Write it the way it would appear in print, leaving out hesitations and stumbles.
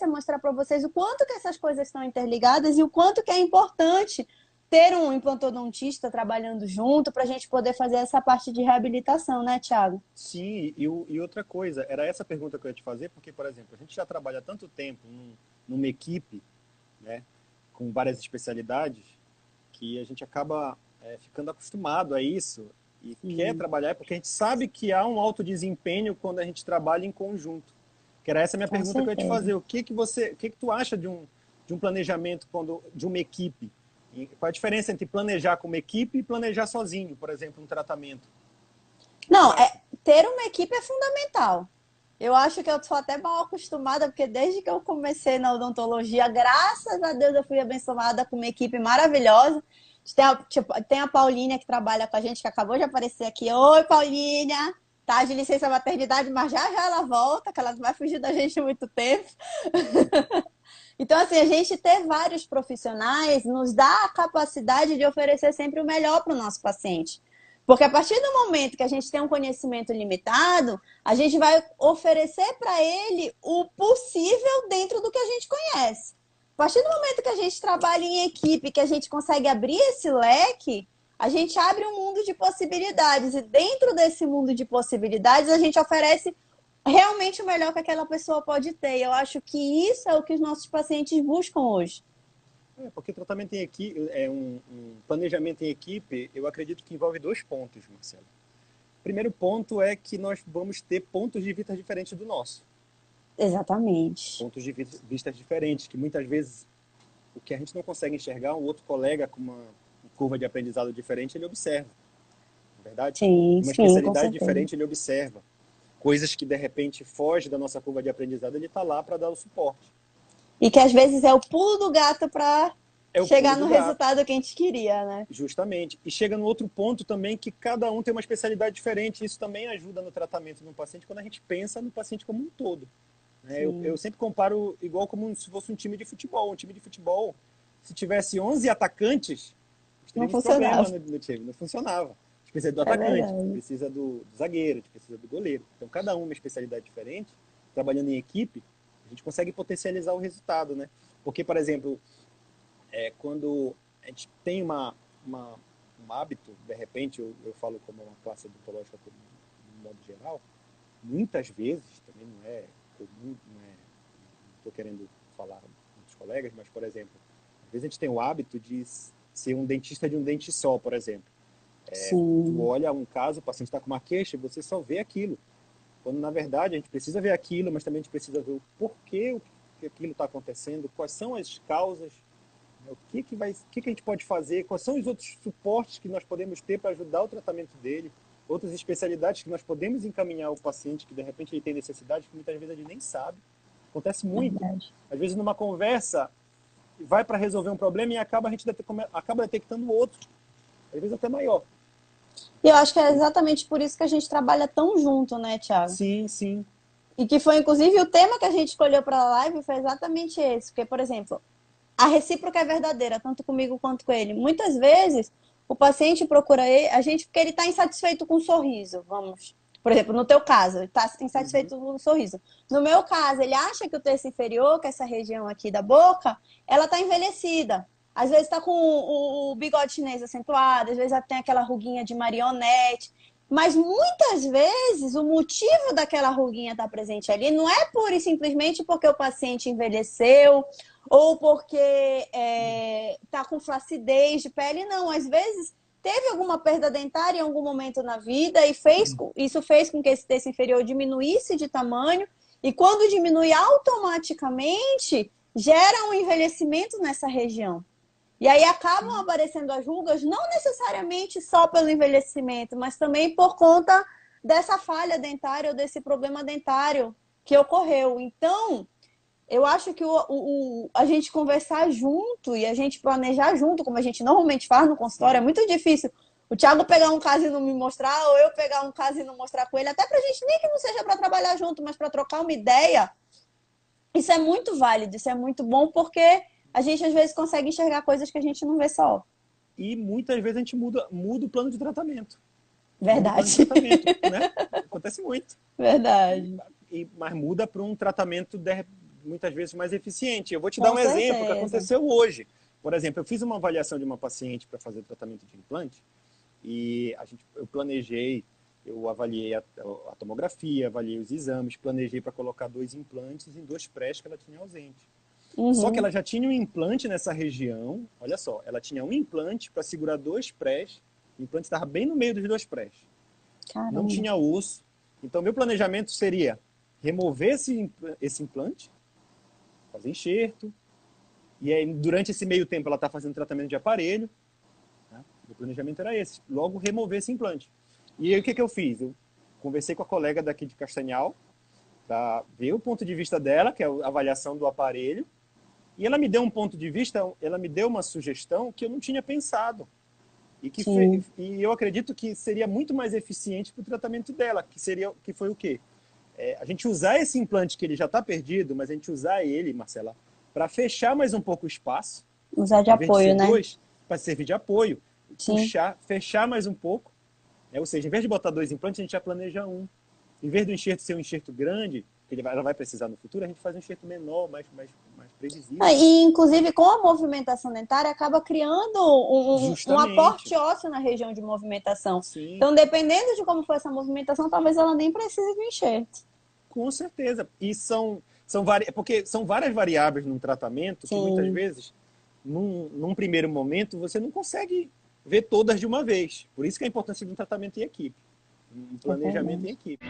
é mostrar para vocês o quanto que essas coisas estão interligadas e o quanto que é importante ter um implantodontista trabalhando junto para a gente poder fazer essa parte de reabilitação, né, Thiago? Sim, e outra coisa, era essa pergunta que eu ia te fazer, porque, por exemplo, a gente já trabalha há tanto tempo numa equipe, né, com várias especialidades, que a gente acaba ficando acostumado a isso e quer Sim, trabalhar, porque a gente sabe que há um alto desempenho quando a gente trabalha em conjunto. Que era essa a minha com pergunta que eu ia te certeza. fazer. O que que tu acha de um planejamento de uma equipe? E qual a diferença entre planejar como equipe e planejar sozinho, por exemplo, um tratamento? O que que tu Não, acha? ter uma equipe é fundamental. Eu acho que eu sou até mal acostumada, porque desde que eu comecei na odontologia, graças a Deus eu fui abençoada com uma equipe maravilhosa. Tem a Paulinha que trabalha com a gente, que acabou de aparecer aqui. Oi, Paulinha! Tá de licença maternidade, mas já já ela volta, que ela não vai fugir da gente muito tempo. Então, assim, a gente ter vários profissionais nos dá a capacidade de oferecer sempre o melhor para o nosso paciente. Porque a partir do momento que a gente tem um conhecimento limitado, a gente vai oferecer para ele o possível dentro do que a gente conhece. A partir do momento que a gente trabalha em equipe, que a gente consegue abrir esse leque, a gente abre um mundo de possibilidades. E dentro desse mundo de possibilidades, a gente oferece realmente o melhor que aquela pessoa pode ter. Eu acho que isso é o que os nossos pacientes buscam hoje. Porque tratamento em equipe, um planejamento em equipe, eu acredito que envolve dois pontos, Marcelo. O primeiro ponto é que nós vamos ter pontos de vista diferentes do nosso. Exatamente. Pontos de vista diferentes, que muitas vezes o que a gente não consegue enxergar, um outro colega com uma curva de aprendizado diferente, ele observa, não é verdade? Sim, Uma sim, com especialidade certeza. diferente, ele observa. Coisas que, de repente, fogem da nossa curva de aprendizado, ele está lá para dar o suporte. E que às vezes é o pulo do gato para É o pulo chegar do no gato, resultado que a gente queria, né? justamente. E chega no outro ponto também, que cada um tem uma especialidade diferente. Isso também ajuda no tratamento do paciente, quando a gente pensa no paciente como um todo. Eu Sim. sempre comparo igual como se fosse um time de futebol. Um time de futebol, se tivesse 11 atacantes, nós Não teríamos problema funcionava. no time, não funcionava. A gente precisa do É atacante, a gente verdade. precisa do zagueiro, a gente precisa do goleiro. Então, cada um uma especialidade diferente, trabalhando em equipe, a gente consegue potencializar o resultado, né? Porque, por exemplo, quando a gente tem um hábito, de repente, eu falo como uma classe odontológica no modo geral, muitas vezes, também não é comum, não estou querendo falar dos colegas, mas, por exemplo, às vezes a gente tem o hábito de ser um dentista de um dente só, por exemplo. Tu Sim. olha um caso, o paciente está com uma queixa e você só vê aquilo. Quando, na verdade, a gente precisa ver aquilo, mas também a gente precisa ver o porquê que aquilo está acontecendo, quais são as causas, né, o que a gente pode fazer, quais são os outros suportes que nós podemos ter para ajudar o tratamento dele, outras especialidades que nós podemos encaminhar ao paciente que, de repente, ele tem necessidade, que muitas vezes ele nem sabe. Acontece muito. Verdade. Às vezes, numa conversa, vai para resolver um problema e acaba a gente acaba detectando outro, às vezes até maior. E eu acho que é exatamente por isso que a gente trabalha tão junto, né, Thiago? Sim, sim. E que foi, inclusive, o tema que a gente escolheu para a live foi exatamente esse. Porque, por exemplo, a recíproca é verdadeira, tanto comigo quanto com ele. Muitas vezes, o paciente procura a gente porque ele está insatisfeito com o sorriso, vamos. Por exemplo, no teu caso, ele está Uhum. insatisfeito com o sorriso. No meu caso, ele acha que o terço inferior, que é essa região aqui da boca, ela está envelhecida. Às vezes está com o bigode chinês acentuado, às vezes já tem aquela ruguinha de marionete. Mas muitas vezes o motivo daquela ruguinha estar presente ali não é pura e simplesmente porque o paciente envelheceu ou porque tá com flacidez de pele, não. Às vezes teve alguma perda dentária em algum momento na vida e isso fez com que esse terço inferior diminuísse de tamanho. E quando diminui automaticamente, gera um envelhecimento nessa região. E aí acabam aparecendo as rugas, não necessariamente só pelo envelhecimento, mas também por conta dessa falha dentária ou desse problema dentário que ocorreu. Então, eu acho que a gente conversar junto e a gente planejar junto, como a gente normalmente faz no consultório, é Sim. muito difícil. O Thiago pegar um caso e não me mostrar, ou eu pegar um caso e não mostrar com ele, até pra gente, nem que não seja para trabalhar junto, mas para trocar uma ideia, isso é muito válido, isso é muito bom, porque a gente às vezes consegue enxergar coisas que a gente não vê só. E muitas vezes a gente muda o plano de tratamento. Muda o plano de Verdade. tratamento, né? Acontece muito. Verdade. Mas muda para um tratamento muitas vezes mais eficiente. Eu vou te dar Com um exemplo que certeza. aconteceu hoje. Por exemplo, eu fiz uma avaliação de uma paciente para fazer tratamento de implante e eu planejei, eu avaliei a tomografia, avaliei os exames, planejei para colocar 2 implantes em 2 prés que ela tinha ausente. Só que Uhum. ela já tinha um implante nessa região, olha só, ela tinha um implante para segurar 2 prés, o implante estava bem no meio dos 2 prés. Não Caramba. tinha osso. Então, meu planejamento seria remover esse implante, fazer enxerto, e aí, durante esse meio tempo, ela está fazendo tratamento de aparelho. Né? O planejamento era esse, logo remover esse implante. E aí, o que eu fiz? Eu conversei com a colega daqui de Castanhal, para ver o ponto de vista dela, que é a avaliação do aparelho, e ela me deu um ponto de vista, ela me deu uma sugestão que eu não tinha pensado. Sim, E eu acredito que seria muito mais eficiente para o tratamento dela, que foi o quê? A gente usar esse implante que ele já está perdido, mas a gente usar ele, Marcela, para fechar mais um pouco o espaço, usar de em vez de ser apoio, né? 2, para servir de apoio, Sim. puxar, fechar mais um pouco, né? Ou seja, em vez de botar 2 implantes, a gente já planeja um. Em vez do enxerto ser um enxerto grande, que ela vai precisar no futuro, a gente faz um enxerto menor, mais previsível, né? E, inclusive, com a movimentação dentária, acaba criando um Justamente. aporte ósseo na região de movimentação. Sim, Então, dependendo de como for essa movimentação, talvez ela nem precise do enxerto. com certeza. E porque são várias variáveis num tratamento que muitas Sim, vezes, num primeiro momento, você não consegue ver todas de uma vez. Por isso que é a importância de um tratamento em equipe, um é planejamento em verdade. equipe.